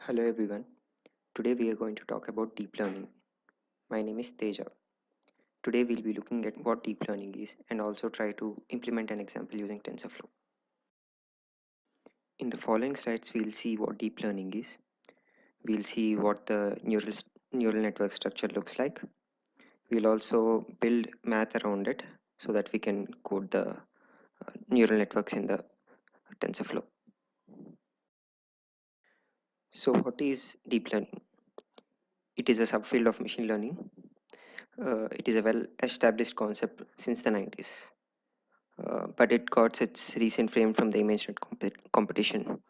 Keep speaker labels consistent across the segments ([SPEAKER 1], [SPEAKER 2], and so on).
[SPEAKER 1] Hello everyone. Today we are going to talk about deep learning. My name is Teja. Today we'll be looking at what deep learning is and also try to implement an example using Tensorflow. In the following slides we'll see what deep learning is. We'll see what the neural network structure looks like. We'll also build math around it so that we can code the neural networks in the Tensorflow. So what is deep learning? It is a subfield of machine learning. It is a well established concept since the 90s. But it got its recent fame from the ImageNet competition.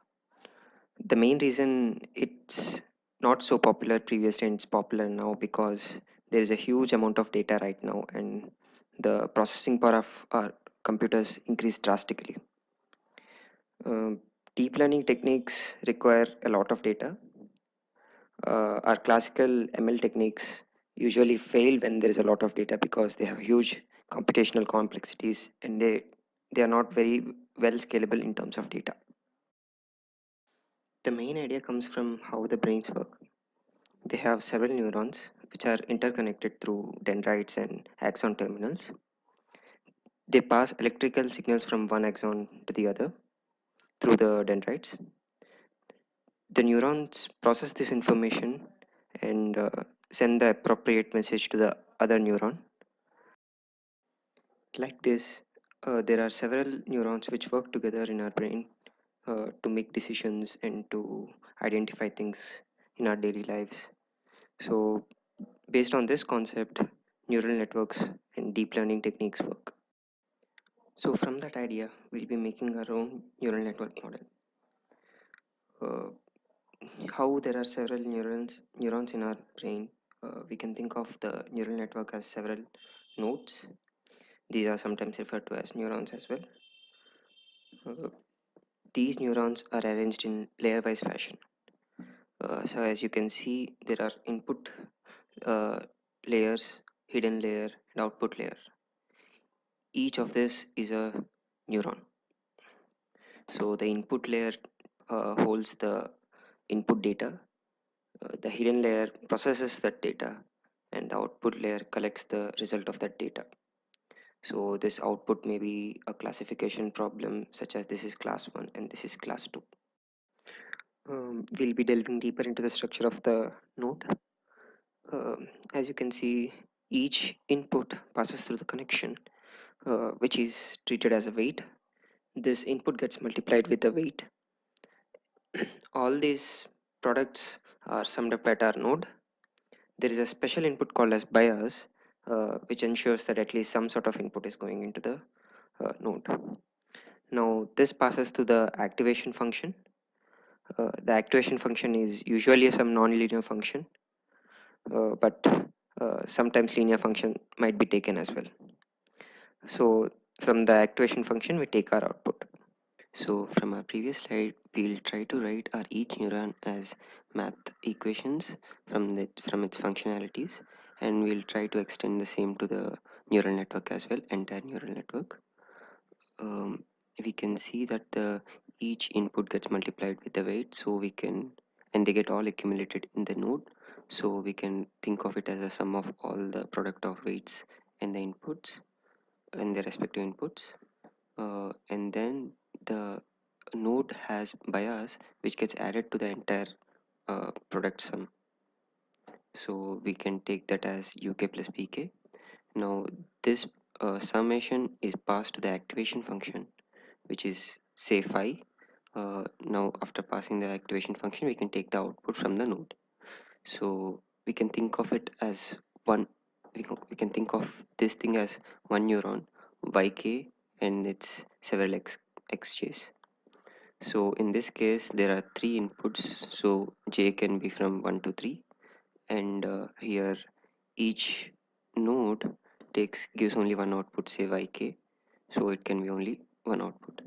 [SPEAKER 1] The main reason it's not so popular previously and it's popular now because there is a huge amount of data right now and the processing power of our computers increased drastically. Um, Deep learning techniques require a lot of data. Our classical ML techniques usually fail when there is a lot of data because they have huge computational complexities and they are not very well scalable in terms of data. The main idea comes from how the brains work. They have several neurons which are interconnected through dendrites and axon terminals. They pass electrical signals from one axon to the other through the dendrites. The neurons process this information and send the appropriate message to the other neuron. Like this, there are several neurons which work together in our brain to make decisions and to identify things in our daily lives. So, based on this concept, neural networks and deep learning techniques work. So, from that idea, we'll be making our own neural network model. Uh, how there are several neurons in our brain, we can think of the neural network as several nodes. These are sometimes referred to as neurons as well. Uh, these neurons are arranged in layer-wise fashion. So as you can see, there are input uh, layers, hidden layer, and output layer. Each of this is a neuron. So the input layer holds the input data, the hidden layer processes that data, and the output layer collects the result of that data. So this output may be a classification problem such as this is class 1 and this is class 2. We'll be delving deeper into the structure of the node. As you can see, each input passes through the connection, which is treated as a weight. This input gets multiplied with the weight. All these products are summed up at our node. There is a special input called as bias, which ensures that at least some sort of input is going into the node. Now, this passes to the activation function. The activation function is usually some nonlinear function, but sometimes linear function might be taken as well. So from the activation function, we take our output. So from our previous slide, we'll try to write our each neuron as math equations from its functionalities, and we'll try to extend the same to the neural network as well, entire neural network. Um, we can see that the each input gets multiplied with the weight, so we can and they get all accumulated in the node. So we can think of it as a sum of all the product of weights and the inputs and their respective inputs. And then the node has bias which gets added to the entire product sum, so we can take that as uk plus pk. Now this summation is passed to the activation function, which is say phi. Now after passing the activation function, we can take the output from the node. So we can think of it as one, we can think of this thing as one neuron yk and its several xj's. So in this case, there are three inputs. So j can be from 1 to 3, and here each node gives only one output, say yk. So it can be only one output.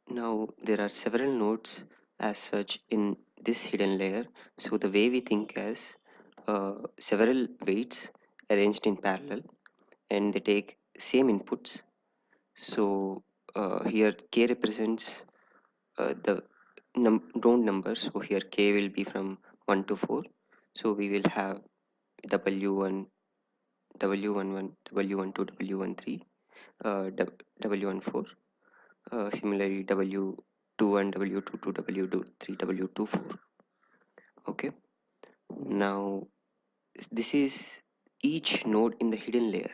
[SPEAKER 1] Now there are several nodes as such in this hidden layer. So the way we think as several weights arranged in parallel, and they take same inputs. So here k represents the round numbers. So here k will be from 1 to 4. So we will have w1, w11, w12, w13, w14. Similarly, w21, w22, w23, w24. Okay. Now this is each node in the hidden layer.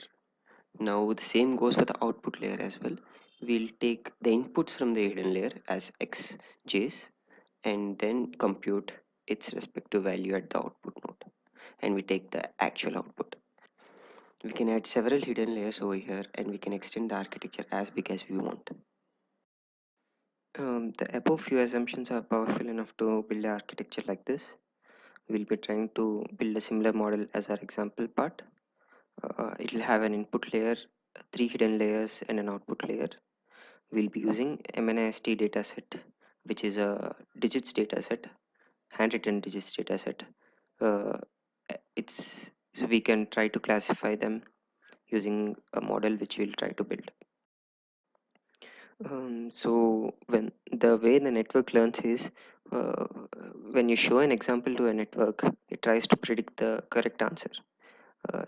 [SPEAKER 1] Now the same goes for the output layer as well. We'll take the inputs from the hidden layer as xj's and then compute its respective value at the output node, and we take the actual output. We can add several hidden layers over here, and we can extend the architecture as big as we want. The above few assumptions are powerful enough to build an architecture like this. We'll be trying to build a similar model as our example part. It'll have an input layer, three hidden layers, and an output layer. We'll be using MNIST dataset, which is a digits dataset, handwritten digits dataset. Uh, it's so we can try to classify them using a model which we'll try to build. So when the way the network learns is uh, when you show an example to a network, it tries to predict the correct answer.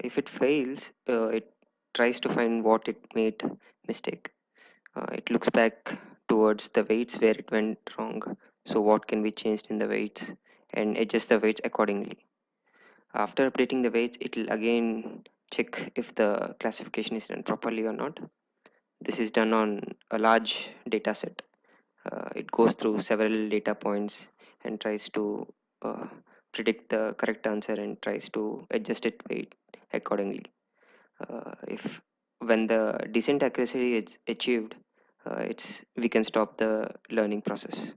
[SPEAKER 1] If it fails, it tries to find what it made mistake. It looks back towards the weights where it went wrong. So what can be changed in the weights and adjust the weights accordingly. After updating the weights, it will again check if the classification is done properly or not. This is done on a large data set. It goes through several data points and tries to uh, predict the correct answer and tries to adjust it weight accordingly. If when the decent accuracy is achieved, it's we can stop the learning process.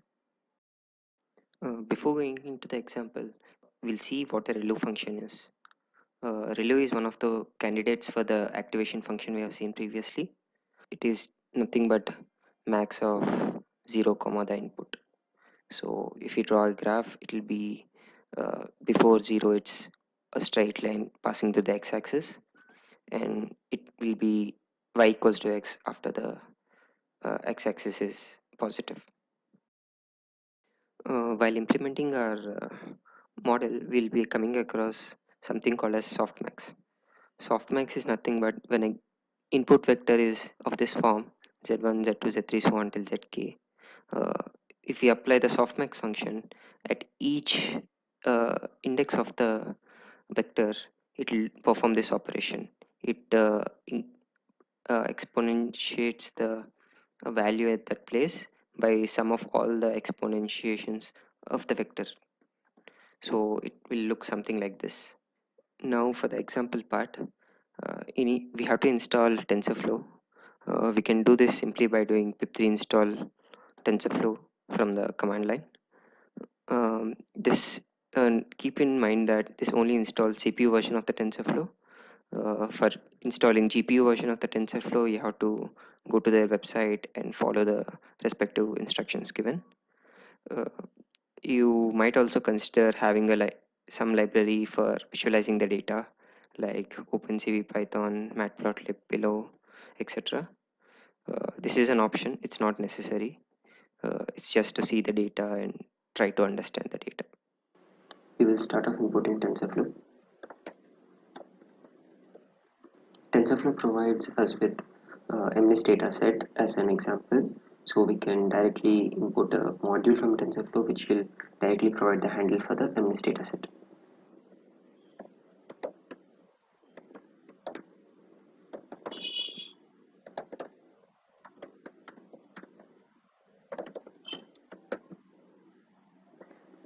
[SPEAKER 1] Before going into the example, we'll see what a relu function is. Relu is one of the candidates for the activation function we have seen previously. It is nothing but max of 0 comma the input. So if you draw a graph, it will be before 0 it's a straight line passing through the x-axis, and it will be y equals to x after the x-axis is positive. While implementing our model, we'll be coming across something called as softmax. Softmax is nothing but when an input vector is of this form, z1, z2, z3, so on till zk. Uh, if we apply the softmax function at each index of the vector, it will perform this operation. It exponentiates the value at that place by sum of all the exponentiations of the vector. So it will look something like this. Now for the example part, we have to install TensorFlow. We can do this simply by doing pip3 install TensorFlow from the command line. This keep in mind that this only installs CPU version of the TensorFlow. For installing GPU version of the TensorFlow, you have to go to their website and follow the respective instructions given. Uh, you might also consider having some library for visualizing the data like OpenCV, Python, Matplotlib, Pillow, etc. This is an option, it's not necessary. It's just to see the data and try to understand the data. We will start off importing TensorFlow. TensorFlow provides us with MNIST dataset as an example. So we can directly import a module from TensorFlow which will directly provide the handle for the MNIST dataset.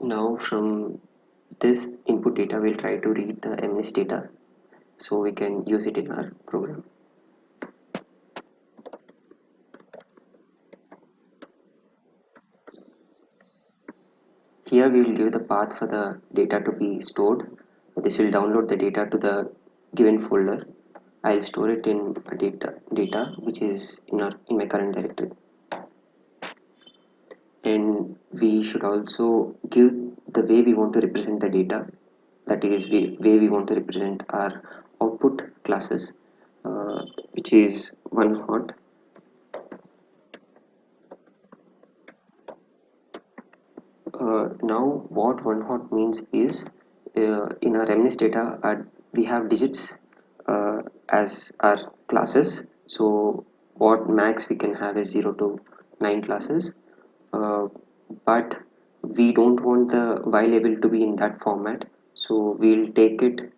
[SPEAKER 1] Now from this input data, we'll try to read the MNIST data so we can use it in our program. Here we will give the path for the data to be stored. This will download the data to the given folder. I'll store it in a data which is in my current directory. And we should also give the way we want to represent the data, that is way we want to represent our output classes, which is one hot, Now what one hot means is in our MNIST data we have digits as our classes. So what max we can have is 0 to 9 classes, uh, but we don't want the y label to be in that format, so we'll take it,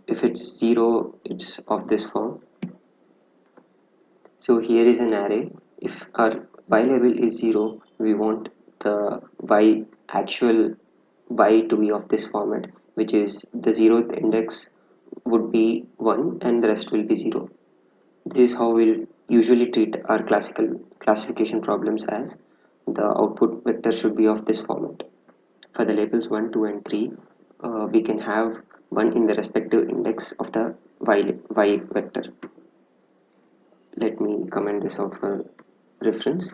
[SPEAKER 1] if it's 0 it's of this form. So here is an array. If our y label is 0, we want the y actual y to be of this format, which is the 0th index would be 1 and the rest will be 0. This is how we'll usually treat our classical classification problems, as the output vector should be of this format. For the labels 1, 2 and 3, we can have 1 in the respective index of the y vector. Let me comment this out for reference.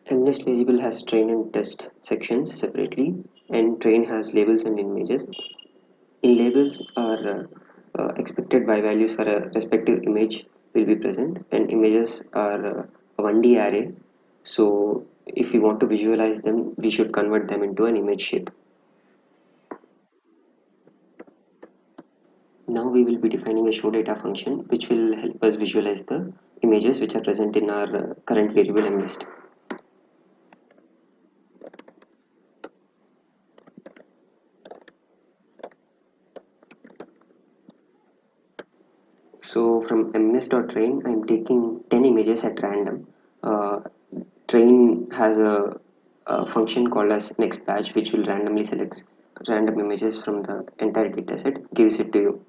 [SPEAKER 1] MNIST variable has train and test sections separately, and train has labels and images. In labels, our expected by values for a respective image will be present, and images are a 1D array. So if we want to visualize them, we should convert them into an image shape. Now we will be defining a show data function which will help us visualize the images which are present in our current variable MNIST. So from MNIST.train, I'm taking 10 images at random. Uh, train has a function called as next batch, which will randomly select random images from the entire dataset, gives it to you,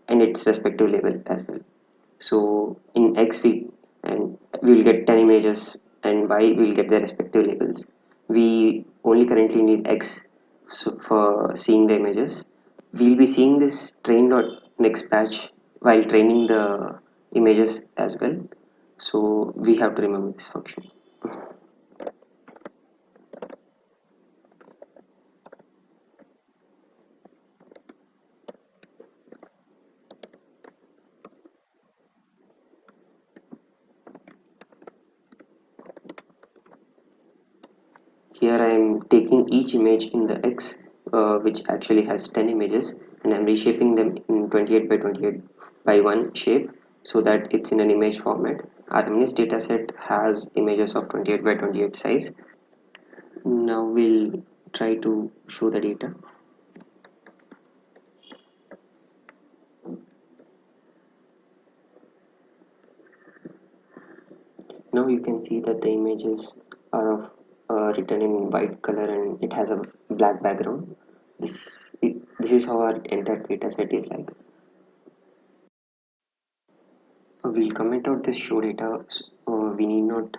[SPEAKER 1] and its respective label as well. So in X we will get 10 images, and Y we will get their respective labels. We only currently need X for seeing the images. We'll be seeing this train dot next batch while training the images as well. So we have to remember this function. Here I am taking each image in the X, which actually has 10 images, and I'm reshaping them in 28 by 28 by 1 shape so that it's in an image format. Our MNIST dataset has images of 28 by 28 size. Now we'll try to show the data. Now you can see that the images are of written in white color and it has a black background. This is how our entire data set is like. We'll comment out this show data. We need not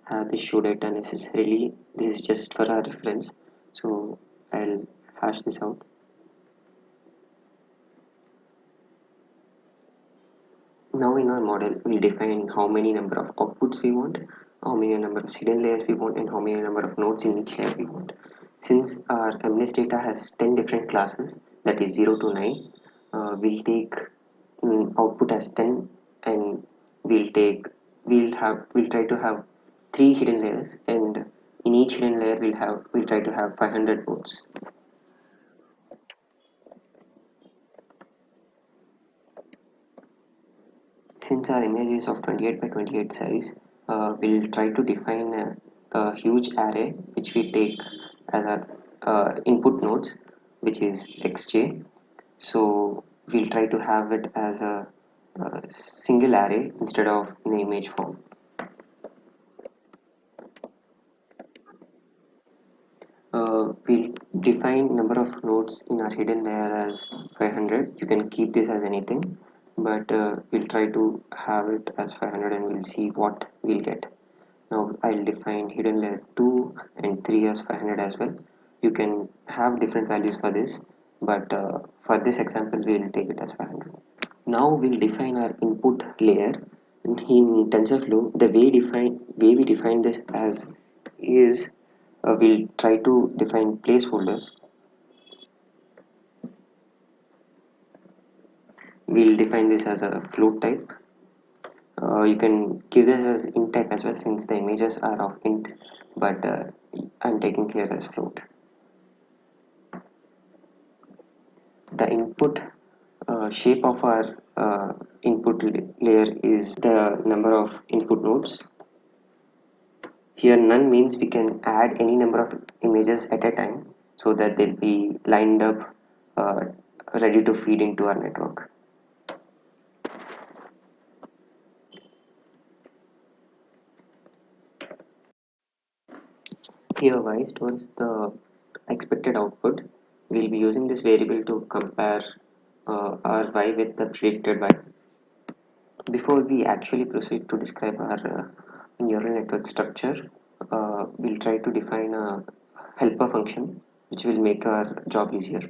[SPEAKER 1] have this show data necessarily. This is just for our reference. So I'll hash this out. Now in our model, we'll define how many number of outputs we want, how many number of hidden layers we want, and how many number of nodes in each layer we want. Since our MNIST data has 10 different classes, that is 0 to 9, we'll take output as 10, and we'll try to have 3 hidden layers, and in each hidden layer we'll try to have 500 nodes. Since our image is of 28 by 28 size, we'll try to define a huge array which we take as our input nodes, which is xj. So we'll try to have it as a single array instead of in an image form. We'll define number of nodes in our hidden layer as 500. You can keep this as anything, but we'll try to have it as 500 and we'll see what we'll get. Now I'll define hidden layer 2 and 3 as 500 as well. You can have different values for this, but for this example we'll take it as 500. Now we'll define our input layer. In TensorFlow, the way we define this as is we'll try to define placeholders. We'll define this as a float type. You can give this as int type as well, since the images are of int, but I'm taking care as float. The input shape of our input layer is the number of input nodes. Here none means we can add any number of images at a time so that they'll be lined up, uh, ready to feed into our network. Here y stores the expected output. We'll be using this variable to compare our y with the predicted y. Before we actually proceed to describe our neural network structure, we'll try to define a helper function which will make our job easier.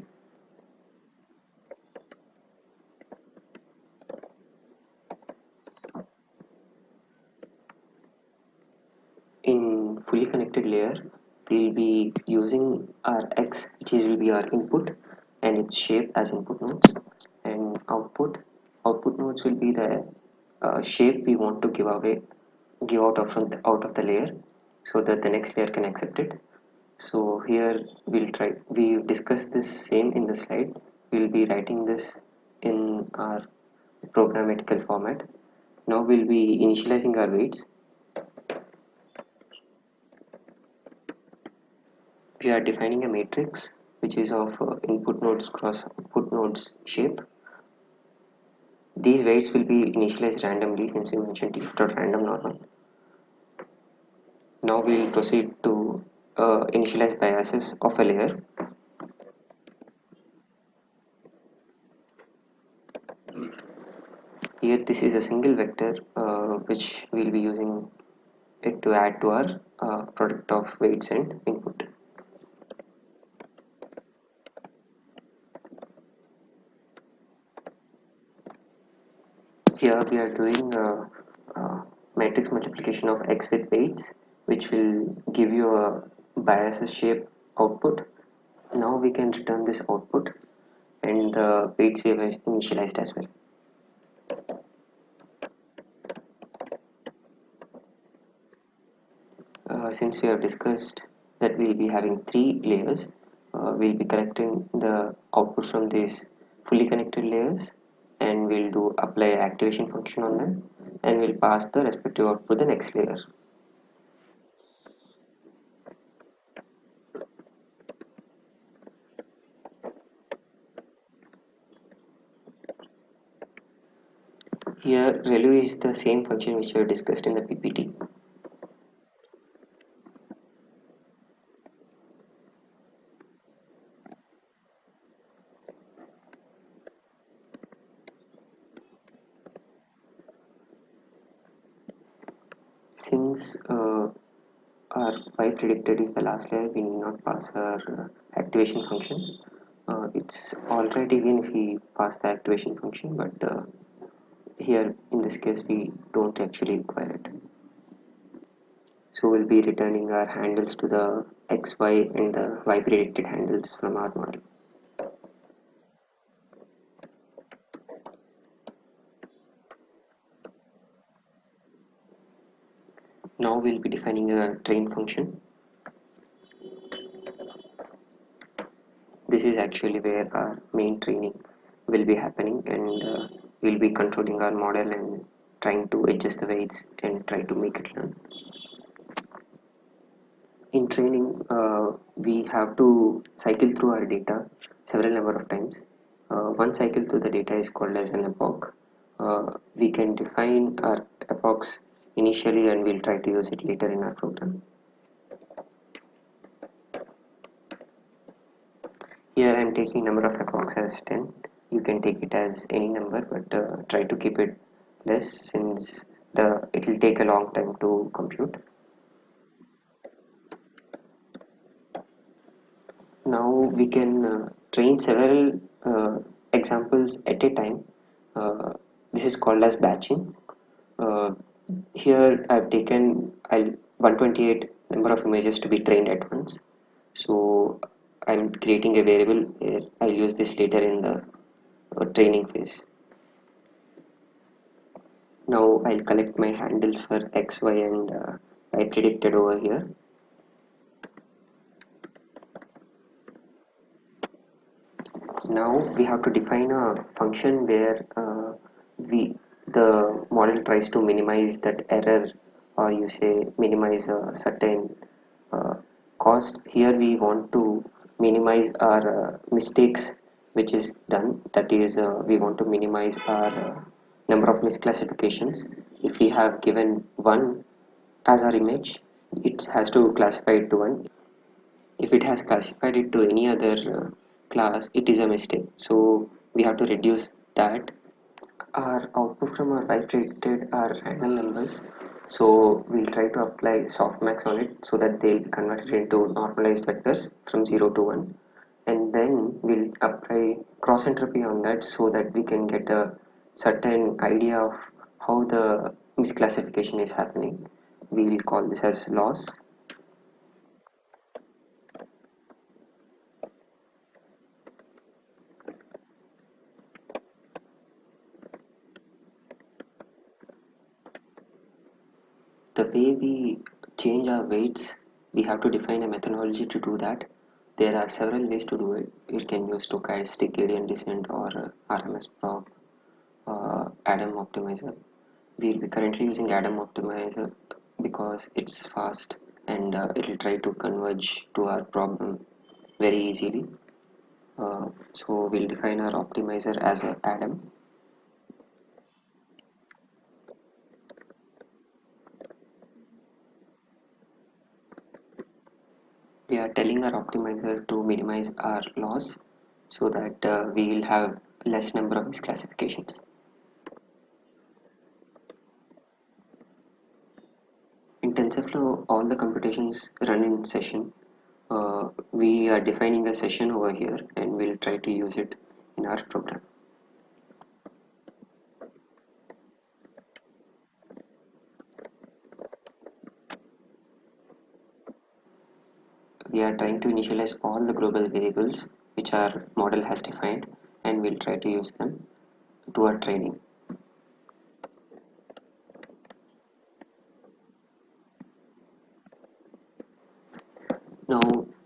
[SPEAKER 1] In fully connected layer, we'll be using our x, which will be our input, and its shape as input nodes, and output nodes will be the shape we want to give out out of the layer, so that the next layer can accept it. So here we've discussed this same in the slide. We'll be writing this in our programmatical format. Now we'll be initializing our weights. We are defining a matrix which is of input nodes cross output nodes shape. These weights will be initialized randomly since we mentioned t.random normal. Now we will proceed to initialize biases of a layer. Here this is a single vector which we will be using it to add to our product of weights and input. Here we are doing matrix multiplication of x with weights, which will give you a biases shape output. Now we can return this output and the weights we have initialized as well. Since we have discussed that we'll be having three layers, we'll be collecting the output from these fully connected layers, and we'll do apply activation function on them, and we'll pass the respective output to the next layer. Here ReLU is the same function which we have discussed in the PPT. Since our y predicted is the last layer, we need not pass our activation function. It's alright even if we pass the activation function, but here in this case we don't actually require it. So we'll be returning our handles to the x, y and the y predicted handles from our model. Now we'll be defining a train function. This is actually where our main training will be happening, and we'll be controlling our model and trying to adjust the weights and try to make it learn. In training, we have to cycle through our data several number of times. One cycle through the data is called as an epoch. We can define our epochs initially, and we'll try to use it later in our program. Here I am taking number of epochs as 10. You can take it as any number, but try to keep it less since it will take a long time to compute. Now we can train several examples at a time. This is called as batching. Uh, Here I've taken 128 number of images to be trained at once. So I'm creating a variable where I'll use this later in the training phase. Now I'll collect my handles for x, y and I predicted over here. Now we have to define a function where we the model tries to minimize that error, or you say minimize a certain uh, cost. Here we want to minimize our mistakes which is done, that is we want to minimize our number of misclassifications. If we have given 1 as our image, it has to classify it to 1. If it has classified it to any other class, it is a mistake, so we have to reduce that. Our output from our right rated are random numbers, so we'll try to apply softmax on it so that they'll be converted into normalized vectors from 0 to 1, and then we'll apply cross entropy on that so that we can get a certain idea of how the misclassification is happening. We'll call this as loss. The way we change our weights, we have to define a methodology to do that. There are several ways to do it. You can use stochastic gradient descent or RMS prop, Adam optimizer. We'll be currently using Adam optimizer because it's fast and it will try to converge to our problem very easily. So we'll define our optimizer as a Adam. We are telling our optimizer to minimize our loss so that we will have less number of misclassifications. In TensorFlow, all the computations run in session. We are defining a session over here and we'll try to use it in our program. We are trying to initialize all the global variables which our model has defined, and we'll try to use them to our training. Now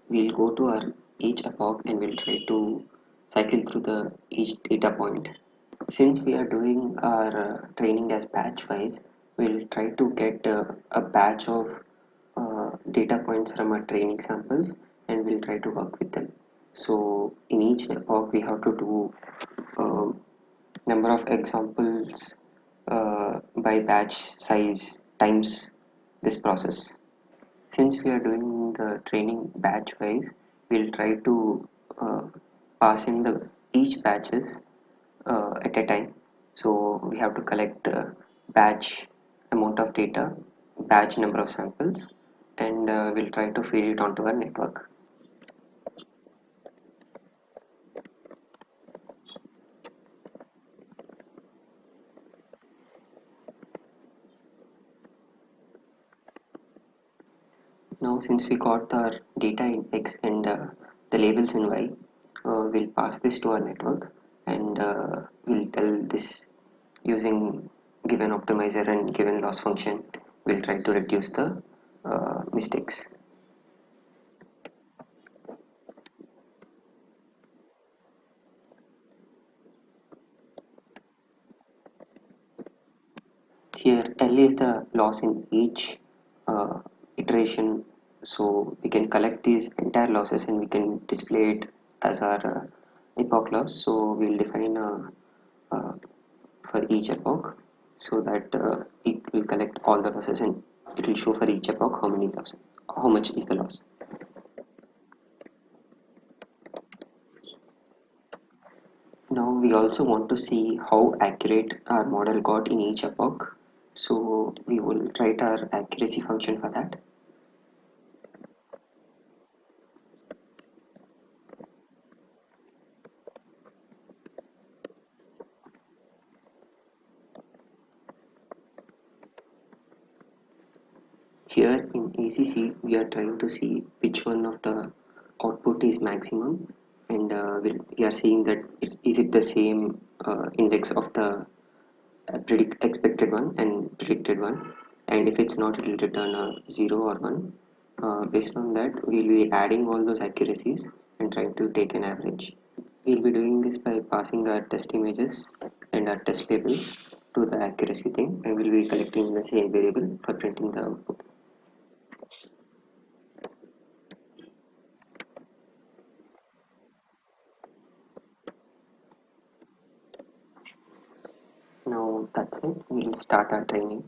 [SPEAKER 1] we'll go to our each epoch and we'll try to cycle through the each data point. Since we are doing our training as batch wise, we'll try to get a batch of data points from our training samples and we'll try to work with them. So in each epoch we have to do number of examples by batch size times this process. Since we are doing the training batch wise, we'll try to uh, pass in the each batches at a time. So we have to collect batch amount of data, batch number of samples, and we'll try to feed it onto our network. Now since we got our data in X and the labels in Y, we'll pass this to our network and we'll tell this using given optimizer and given loss function, we'll try to reduce the mistakes. Here L is the loss in each iteration, so we can collect these entire losses and we can display it as our epoch loss. So we'll define for each epoch so that it will collect all the losses and it will show for each epoch how many losses, how much is the loss. Now we also want to see how accurate our model got in each epoch, so we will write our accuracy function for that. Here in ACC we are trying to see which one of the output is maximum, and we are seeing that is it the same index of the expected one and predicted one, and if it's not, it will return a 0 or 1. Based on that we'll be adding all those accuracies and trying to take an average. We'll be doing this by passing our test images and our test labels to the accuracy thing, and we'll be collecting the same variable for printing the output. Now that's it. We'll start our training.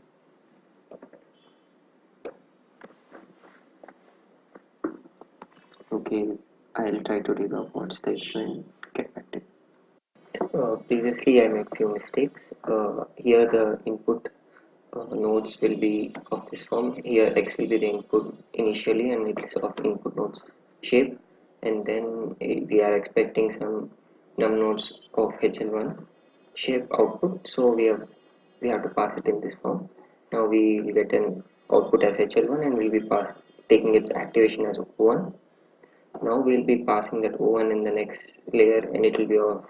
[SPEAKER 1] Okay, I'll try to debug what's the issue and get back to you. Previously, I made few mistakes. Here, the input nodes will be of this form. Here, X will be the input initially, and it's of input nodes shape. And then we are expecting some num nodes of HL1 shape output. So we have to pass it in this form. Now we will get an output as HL1, and we'll be taking its activation as O1. Now we'll be passing that O1 in the next layer, and it will be of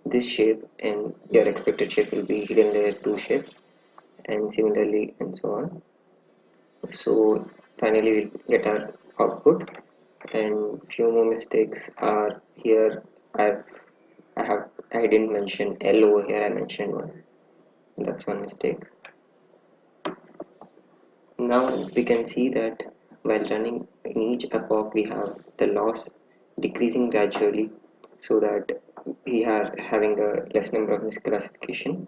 [SPEAKER 1] this shape, and your expected shape will be hidden layer 2 shape, and similarly and so on. So finally we'll get our output, and few more mistakes are here. I didn't mention L over here. I mentioned one. That's one mistake. Now we can see that while running in each epoch, we have the loss decreasing gradually, so that we are having a less number of misclassification,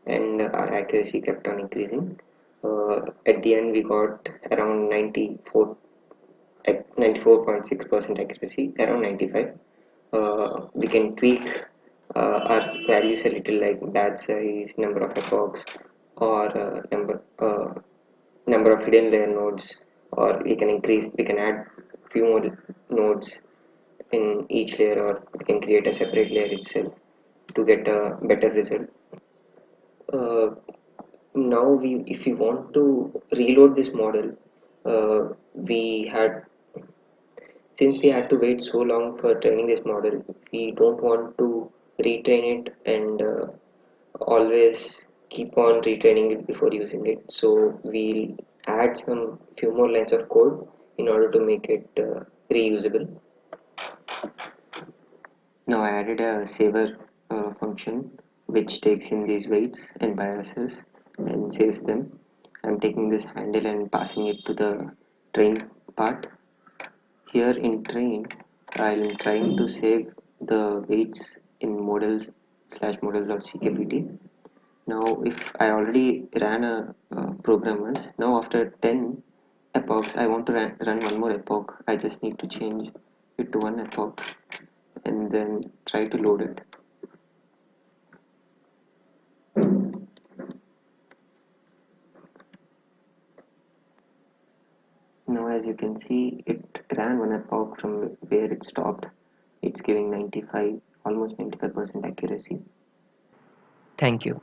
[SPEAKER 1] and our accuracy kept on increasing. At the end, we got around 94.6% accuracy, around 95. We can tweak our values a little, like batch size, number of epochs, or number of hidden layer nodes, or we can add few more nodes in each layer, or we can create a separate layer itself to get a better result. uh, Now if we want to reload this model, we had since we had to wait so long for training this model, we don't want to retrain it and always keep on retraining it before using it. So we'll add some few more lines of code in order to make it reusable. Now I added a saver function which takes in these weights and biases and saves them. I'm taking this handle and passing it to the train part. Here in train, I'm trying to save the weights in models slash model.ckpt. Now if I already ran a program once, now after 10 epochs I want to run one more epoch. I just need to change it to one epoch and then try to load it. Now as you can see, it ran one epoch from where it stopped. It's giving 95, almost 95% accuracy. Thank you.